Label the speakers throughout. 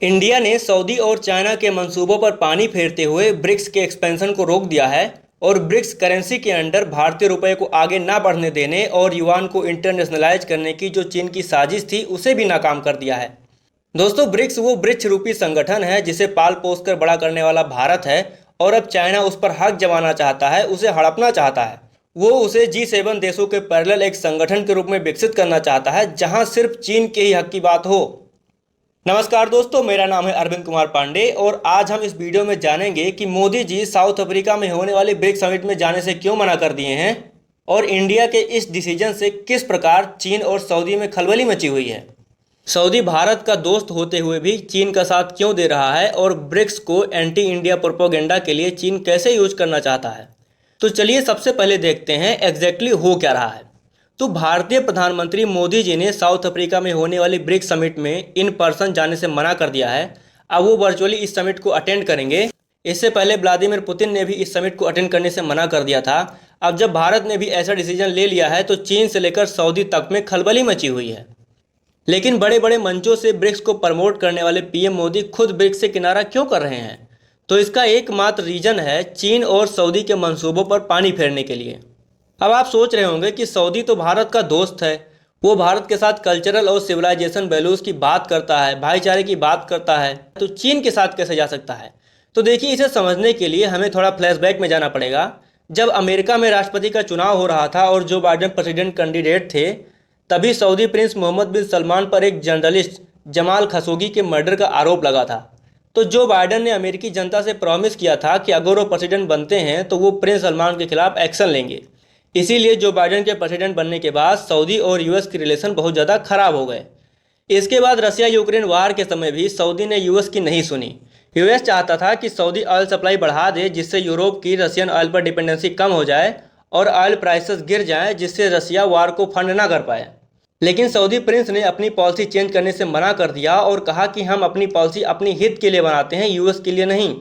Speaker 1: India ने Saudi और China के मंसूबों पर पानी फेरते हुए ब्रिक्स के एक्सपेंशन को रोक दिया है और ब्रिक्स करेंसी के अंडर भारतीय रुपए को आगे ना बढ़ने देने और युआन को इंटरनेशनलाइज करने की जो चीन की साजिश थी उसे भी नाकाम कर दिया है। दोस्तों, ब्रिक्स वो वृक्ष रूपी संगठन है जिसे पाल पोस कर बड़ा करने वाला भारत है और अब चाइना उस पर हक जमाना चाहता है, उसे हड़पना चाहता है। वो उसे G7 देशों के पैरेलल एक संगठन के रूप में विकसित करना चाहता है जहां सिर्फ चीन के ही हक की बात हो। नमस्कार दोस्तों, मेरा नाम है अरविंद कुमार पांडे और आज हम इस वीडियो में जानेंगे कि मोदी जी साउथ अफ्रीका में होने वाले ब्रिक्स समिट में जाने से क्यों मना कर दिए हैं और इंडिया के इस डिसीजन से किस प्रकार चीन और सऊदी में खलबली मची हुई है। सऊदी भारत का दोस्त होते हुए भी चीन का साथ क्यों दे रहा है और ब्रिक्स को एंटी इंडिया प्रोपेगेंडा के लिए चीन कैसे यूज करना चाहता है। तो चलिए सबसे पहले देखते हैं एग्जैक्टली हो क्या रहा है। तो भारतीय प्रधानमंत्री मोदी जी ने साउथ अफ्रीका में होने वाली ब्रिक्स समिट में इन पर्सन जाने से मना कर दिया है। अब वो वर्चुअली इस समिट को अटेंड करेंगे। इससे पहले व्लादिमीर पुतिन ने भी इस समिट को अटेंड करने से मना कर दिया था। अब जब भारत ने भी ऐसा डिसीजन ले लिया है तो चीन से लेकर सऊदी तक में खलबली मची हुई है। लेकिन बड़े बड़े मंचों से ब्रिक्स को प्रमोट करने वाले पीएम मोदी खुद ब्रिक्स से किनारा क्यों कर रहे हैं? तो इसका एकमात्र रीजन है चीन और सऊदी के मंसूबों पर पानी फेरने के लिए। अब आप सोच रहे होंगे कि सऊदी तो भारत का दोस्त है, वो भारत के साथ कल्चरल और सिविलाइजेशन वैल्यूज़ की बात करता है, भाईचारे की बात करता है, तो चीन के साथ कैसे जा सकता है? तो देखिए, इसे समझने के लिए हमें थोड़ा फ्लैशबैक में जाना पड़ेगा। जब अमेरिका में राष्ट्रपति का चुनाव हो रहा था और जो बाइडेन प्रेसिडेंट कैंडिडेट थे, तभी सऊदी प्रिंस मोहम्मद बिन सलमान पर एक जर्नलिस्ट जमाल खशोगी के मर्डर का आरोप लगा था। तो जो बाइडेन ने अमेरिकी जनता से प्रॉमिस किया था कि अगर वो प्रेसिडेंट बनते हैं तो वो प्रिंस सलमान के खिलाफ एक्शन लेंगे। इसीलिए जो बाइडेन के प्रेसिडेंट बनने के बाद सऊदी और यूएस के रिलेशन बहुत ज़्यादा खराब हो गए। इसके बाद रसिया यूक्रेन वार के समय भी सऊदी ने यूएस की नहीं सुनी। यूएस चाहता था कि सऊदी ऑयल सप्लाई बढ़ा दे जिससे यूरोप की रशियन ऑयल पर डिपेंडेंसी कम हो जाए और ऑयल प्राइसेस गिर जाएं जिससे रसिया वार को फंड ना कर पाए। लेकिन सऊदी प्रिंस ने अपनी पॉलिसी चेंज करने से मना कर दिया और कहा कि हम अपनी पॉलिसी अपनी हित के लिए बनाते हैं, यूएस के लिए नहीं।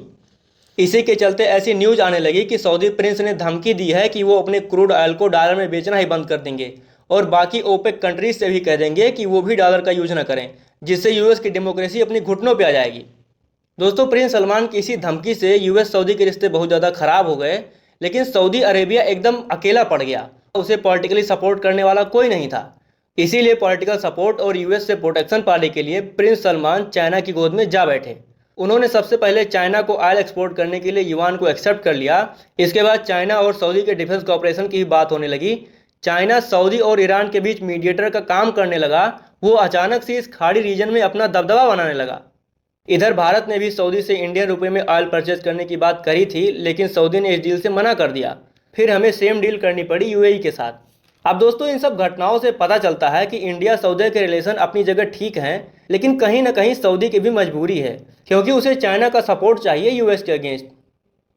Speaker 1: इसी के चलते ऐसी न्यूज आने लगी कि सऊदी प्रिंस ने धमकी दी है कि वो अपने क्रूड ऑयल को डॉलर में बेचना ही बंद कर देंगे और बाकी ओपेक कंट्रीज से भी कह देंगे कि वो भी डॉलर का यूज ना करें, जिससे यूएस की डेमोक्रेसी अपनी घुटनों पे आ जाएगी। दोस्तों, प्रिंस सलमान की इसी धमकी से यूएस सऊदी के रिश्ते बहुत ज़्यादा खराब हो गए। लेकिन सऊदी अरेबिया एकदम अकेला पड़ गया, उसे पॉलिटिकली सपोर्ट करने वाला कोई नहीं था। इसीलिए पॉलिटिकल सपोर्ट और यूएस से प्रोटेक्शन पाने के लिए प्रिंस सलमान चाइना की गोद में जा बैठे। उन्होंने सबसे पहले चाइना को ऑयल एक्सपोर्ट करने के लिए युआन को एक्सेप्ट कर लिया। इसके बाद चाइना और सऊदी के डिफेंस कॉपरेशन की भी बात होने लगी। चाइना सऊदी और ईरान के बीच मीडिएटर का काम करने लगा। वो अचानक से इस खाड़ी रीजन में अपना दबदबा बनाने लगा। इधर भारत ने भी सऊदी से इंडियन रुपए में ऑयल परचेज करने की बात करी थी, लेकिन सऊदी ने इस डील से मना कर दिया। फिर हमें सेम डील करनी पड़ी यूएई के साथ। अब दोस्तों, इन सब घटनाओं से पता चलता है कि इंडिया सऊदी के रिलेशन अपनी जगह ठीक हैं, लेकिन कहीं ना कहीं सऊदी की भी मजबूरी है क्योंकि उसे चाइना का सपोर्ट चाहिए यूएस के अगेंस्ट।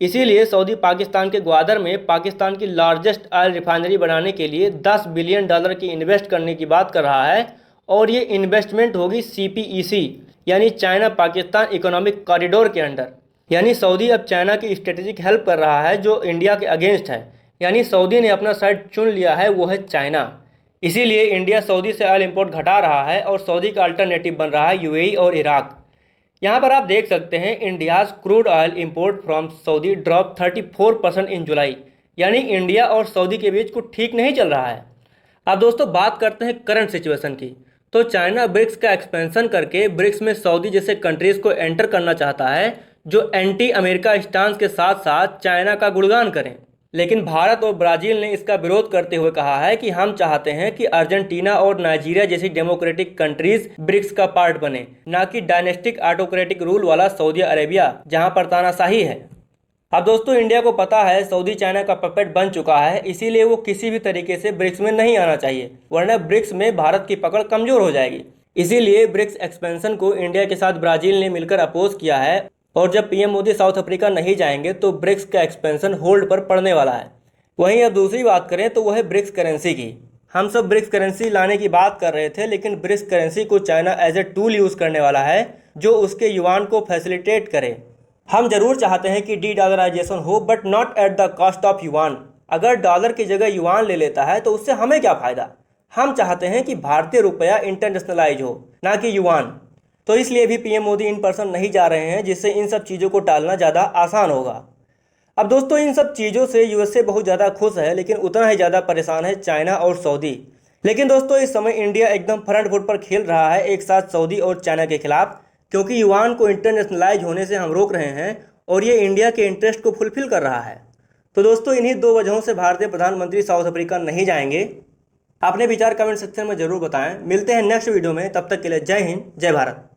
Speaker 1: इसीलिए सऊदी पाकिस्तान के ग्वादर में पाकिस्तान की लार्जेस्ट ऑयल रिफाइनरी बनाने के लिए $10 बिलियन की इन्वेस्ट करने की बात कर रहा है और ये इन्वेस्टमेंट होगी CPEC यानी चाइना पाकिस्तान इकोनॉमिक कॉरिडोर के अंडर। यानी सऊदी अब चाइना की स्ट्रेटेजिक हेल्प कर रहा है जो इंडिया के अगेंस्ट है। यानी सऊदी ने अपना साइड चुन लिया है, वो है चाइना। इसीलिए इंडिया सऊदी से ऑयल इंपोर्ट घटा रहा है और सऊदी का अल्टरनेटिव बन रहा है यूएई और इराक। यहाँ पर आप देख सकते हैं India's crude oil import from Saudi drop 34% इन जुलाई। यानी इंडिया और सऊदी के बीच कुछ ठीक नहीं चल रहा है। अब दोस्तों, बात करते हैं करंट सिचुएशन की। तो चाइना ब्रिक्स का एक्सपेंशन करके ब्रिक्स में सऊदी जैसे कंट्रीज़ को एंटर करना चाहता है जो एंटी अमेरिका स्टांस के साथ साथ चाइना का गुणगान करें। लेकिन भारत और ब्राज़ील ने इसका विरोध करते हुए कहा है कि हम चाहते हैं कि अर्जेंटीना और नाइजीरिया जैसी डेमोक्रेटिक कंट्रीज ब्रिक्स का पार्ट बने, ना कि डायनेस्टिक ऑटोक्रेटिक रूल वाला सऊदी अरेबिया जहां पर तानाशाही है। अब दोस्तों, इंडिया को पता है सऊदी चाइना का पपेट बन चुका है, इसीलिए वो किसी भी तरीके से ब्रिक्स में नहीं आना चाहिए, वरना ब्रिक्स में भारत की पकड़ कमजोर हो जाएगी। इसीलिए ब्रिक्स एक्सपेंशन को इंडिया के साथ ब्राज़ील ने मिलकर अपोज किया है और जब पीएम मोदी साउथ अफ्रीका नहीं जाएंगे तो ब्रिक्स का एक्सपेंशन होल्ड पर पड़ने वाला है। वहीं अब दूसरी बात करें तो वह है ब्रिक्स करेंसी की। हम सब ब्रिक्स करेंसी लाने की बात कर रहे थे, लेकिन ब्रिक्स करेंसी को China as a tool use करने वाला है जो उसके युआन को फैसिलिटेट करे। हम जरूर चाहते हैं कि डी डॉलराइजेशन हो, but not at the cost of yuan. अगर डॉलर की जगह युआन ले लेता है तो उससे हमें क्या फ़ायदा? हम चाहते हैं कि भारतीय रुपया इंटरनेशनलाइज हो, ना कि युआन। तो इसलिए भी पीएम मोदी इन पर्सन नहीं जा रहे हैं, जिससे इन सब चीज़ों को टालना ज़्यादा आसान होगा। अब दोस्तों इन सब चीज़ों से यूएसए बहुत ज़्यादा खुश है, लेकिन उतना ही ज़्यादा परेशान है चाइना और सऊदी। लेकिन दोस्तों इस समय इंडिया एकदम फ्रंट फुट पर खेल रहा है एक साथ सऊदी और चाइना के खिलाफ, क्योंकि युआन को इंटरनेशनलाइज होने से हम रोक रहे हैं और ये इंडिया के इंटरेस्ट को फुलफिल कर रहा है। तो दोस्तों इन्हीं दो वजहों से भारतीय प्रधानमंत्री साउथ अफ्रीका नहीं जाएंगे। अपने विचार कमेंट सेक्शन में जरूर बताएं। मिलते हैं नेक्स्ट वीडियो में, तब तक के लिए जय हिंद जय भारत।